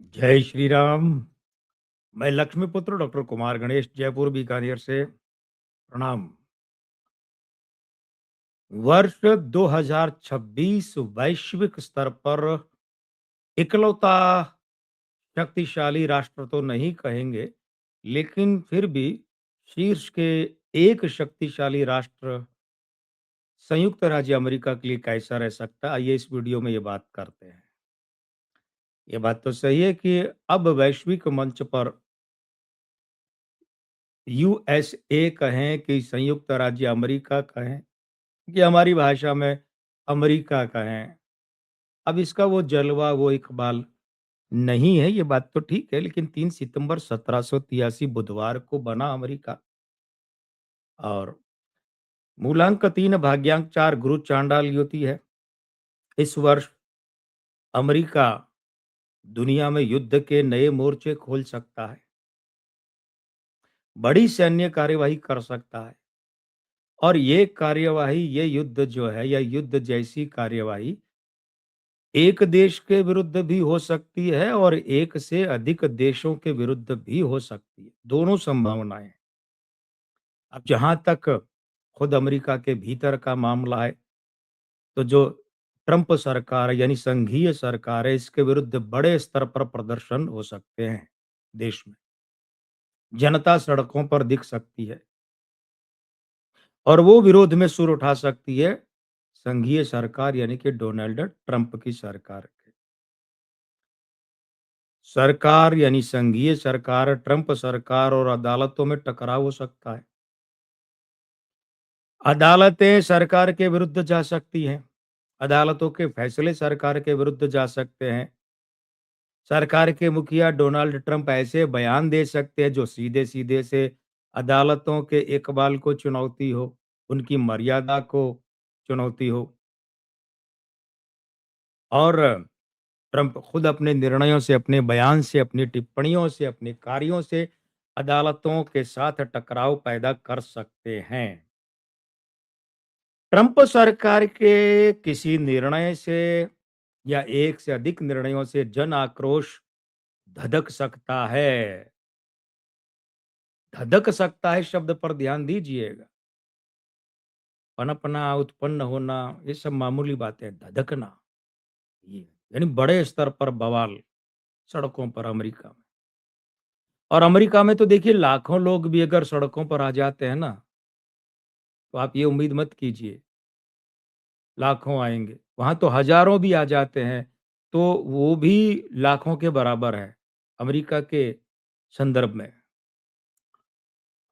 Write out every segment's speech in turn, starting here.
जय श्री राम। मैं लक्ष्मीपुत्र डॉक्टर कुमार गणेश जयपुर बीकानेर से प्रणाम। वर्ष 2026 वैश्विक स्तर पर इकलौता शक्तिशाली राष्ट्र तो नहीं कहेंगे, लेकिन फिर भी शीर्ष के एक शक्तिशाली राष्ट्र संयुक्त राज्य अमेरिका के लिए कैसा रह सकता है, आइए इस वीडियो में ये बात करते हैं। ये बात तो सही है कि अब वैश्विक मंच पर यूएसए कहें कि संयुक्त राज्य अमेरिका कहें कि हमारी भाषा में अमेरिका कहें, अब इसका वो जलवा, वो इकबाल नहीं है, ये बात तो ठीक है, लेकिन 3 सितंबर 1783 बुधवार को बना अमेरिका और मूलांक 3 भाग्यांक 4 गुरु चांडाल युति है। इस वर्ष अमेरिका दुनिया में युद्ध के नए मोर्चे खोल सकता है, बड़ी सैन्य कार्यवाही कर सकता है और ये कार्यवाही, ये युद्ध जो है या युद्ध जैसी कार्यवाही एक देश के विरुद्ध भी हो सकती है और एक से अधिक देशों के विरुद्ध भी हो सकती है। दोनों संभावनाएं हैं। अब जहां तक खुद अमेरिका के भीतर का मामला है, तो जो ट्रंप सरकार यानी संघीय सरकार है, इसके विरुद्ध बड़े स्तर पर प्रदर्शन हो सकते हैं देश में। जनता सड़कों पर दिख सकती है और वो विरोध में सुर उठा सकती है संघीय सरकार यानी कि डोनाल्ड ट्रंप की सरकार के। सरकार यानी संघीय सरकार, ट्रंप सरकार और अदालतों में टकराव हो सकता है। अदालतें सरकार के विरुद्ध जा सकती हैं, अदालतों के फैसले सरकार के विरुद्ध जा सकते हैं। सरकार के मुखिया डोनाल्ड ट्रंप ऐसे बयान दे सकते हैं जो सीधे-सीधे से अदालतों के इकबाल को चुनौती हो, उनकी मर्यादा को चुनौती हो और ट्रंप खुद अपने निर्णयों से, अपने बयान से, अपनी टिप्पणियों से, अपने कार्यों से अदालतों के साथ टकराव पैदा कर सकते हैं। ट्रंप सरकार के किसी निर्णय से या एक से अधिक निर्णयों से जन आक्रोश धधक सकता है। धधक सकता है शब्द पर ध्यान दीजिएगा। पनपना, उत्पन्न होना, ये सब मामूली बातें हैं। धधकना, ये यानी बड़े स्तर पर बवाल सड़कों पर अमेरिका में। और अमेरिका में तो देखिए लाखों लोग भी अगर सड़कों पर आ जाते हैं ना, तो आप ये उम्मीद मत कीजिए लाखों आएँगे। वहाँ तो हज़ारों भी आ जाते हैं, तो वो भी लाखों के बराबर है, अमेरिका के संदर्भ में।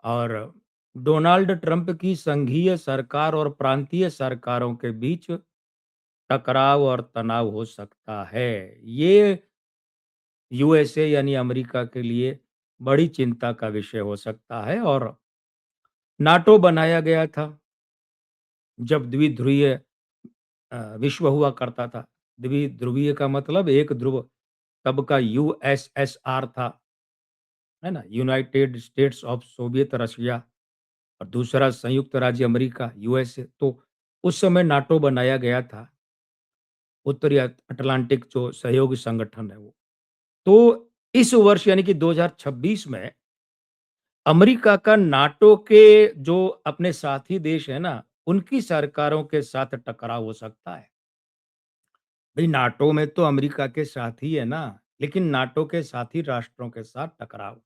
और डोनाल्ड ट्रंप की संघीय सरकार और प्रांतीय सरकारों के बीच टकराव और तनाव हो सकता है। ये यूएसए यानी अमेरिका के लिए बड़ी चिंता का विषय हो सकता है और नाटो बनाया गया था, जब द्विध्रुवीय विश्व हुआ करता था। द्विध्रुवीय का मतलब एक ध्रुव, तब का यूएसएसआर था, है ना? United states of Soviet Russia और दूसरा संयुक्त राज्य अमेरिका यूएसए। तो उस समय नाटो बनाया गया था, उत्तरी अटलांटिक जो सहयोगी संगठन है वो। तो इस वर्ष यानी कि 2026 में अमेरिका का नाटो के जो अपने साथी देश है ना, उनकी सरकारों के साथ टकराव हो सकता है। भाई नाटो में तो अमेरिका के साथ ही है ना, लेकिन नाटो के साथी राष्ट्रों के साथ टकराव,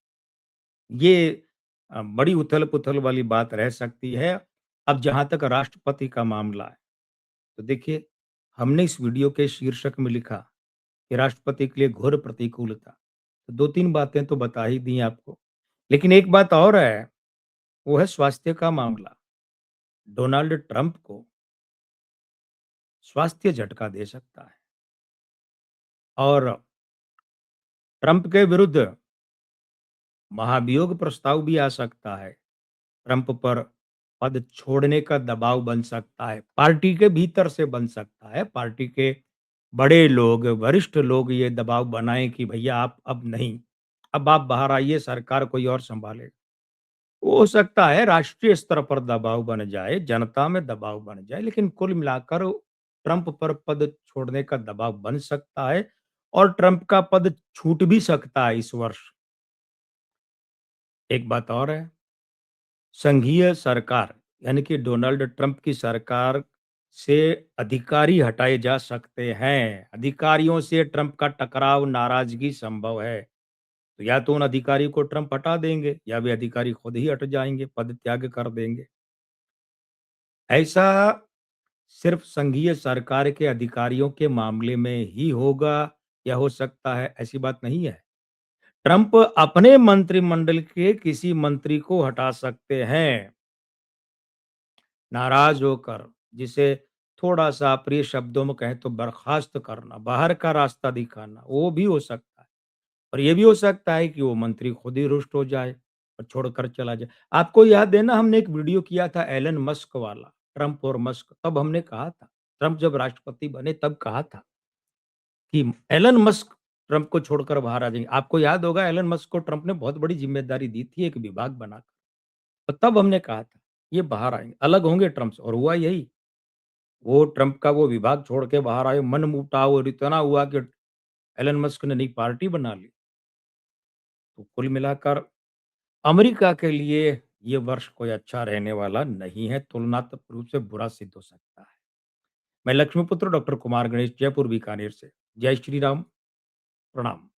ये बड़ी उथल-पुथल वाली बात रह सकती है। अब जहाँ तक राष्ट्रपति का मामला है, तो देखिए हमने इस वीडियो के शीर्षक में लिखा कि राष्ट्रपति के लिए घोर प्रतिकूलता। तो 2-3 बातें तो बता ही दी आपको। लेकिन एक बात और है, वो है स्वास्थ्य का मामला। डोनाल्ड ट्रंप को स्वास्थ्य झटका दे सकता है और ट्रंप के विरुद्ध महाभियोग प्रस्ताव भी आ सकता है। ट्रंप पर पद छोड़ने का दबाव बन सकता है, पार्टी के भीतर से बन सकता है। पार्टी के बड़े लोग, वरिष्ठ लोग ये दबाव बनाएं कि भैया आप अब नहीं, अब आप बाहर आइए, सरकार कोई और संभाले। हो सकता है राष्ट्रीय स्तर पर दबाव बन जाए, जनता में दबाव बन जाए, लेकिन कुल मिलाकर ट्रंप पर पद छोड़ने का दबाव बन सकता है और ट्रंप का पद छूट भी सकता है इस वर्ष। एक बात और है, संघीय सरकार यानी कि डोनाल्ड ट्रंप की सरकार से अधिकारी हटाए जा सकते हैं। अधिकारियों से ट्रंप का टकराव, नाराजगी संभव है। तो या तो उन अधिकारी को ट्रंप हटा देंगे या वे अधिकारी खुद ही हट जाएंगे, पद त्याग कर देंगे। ऐसा सिर्फ संघीय सरकार के अधिकारियों के मामले में ही होगा या हो सकता है, ऐसी बात नहीं है। ट्रंप अपने मंत्रिमंडल के किसी मंत्री को हटा सकते हैं, नाराज होकर, जिसे थोड़ा-सा अप्रिय शब्दों में कहें तो बर्खास्त करना, बाहर का रास्ता दिखाना, वो भी हो सकता है। और ये भी हो सकता है कि वो मंत्री खुद ही रुष्ट हो जाए और छोड़कर चला जाए। आपको याद है ना, हमने एक वीडियो किया था एलन मस्क वाला, ट्रंप और मस्क, तब हमने कहा था, ट्रंप जब राष्ट्रपति बने तब कहा था कि एलन मस्क ट्रंप को छोड़कर बाहर आ जाएँगे। आपको याद होगा एलन मस्क को ट्रंप ने बहुत बड़ी ज़िम्मेदारी दी थी एक विभाग बनाकर। तो तब हमने कहा था, ये बाहर आएँगे, अलग होंगे ट्रंप से, और हुआ यही। वो ट्रंप का वो विभाग छोड़ के बाहर आए, मनमुटाव और इतना हुआ कि एलन मस्क ने नई पार्टी बना ली। तो कुल मिलाकर अमेरिका के लिए ये वर्ष कोई अच्छा रहने वाला नहीं है, तुलनात्मक रूप से बुरा सिद्ध हो सकता है। मैं लक्ष्मीपुत्र डॉक्टर कुमार गणेश, जयपुर बीकानेर से। जय श्री राम, प्रणाम।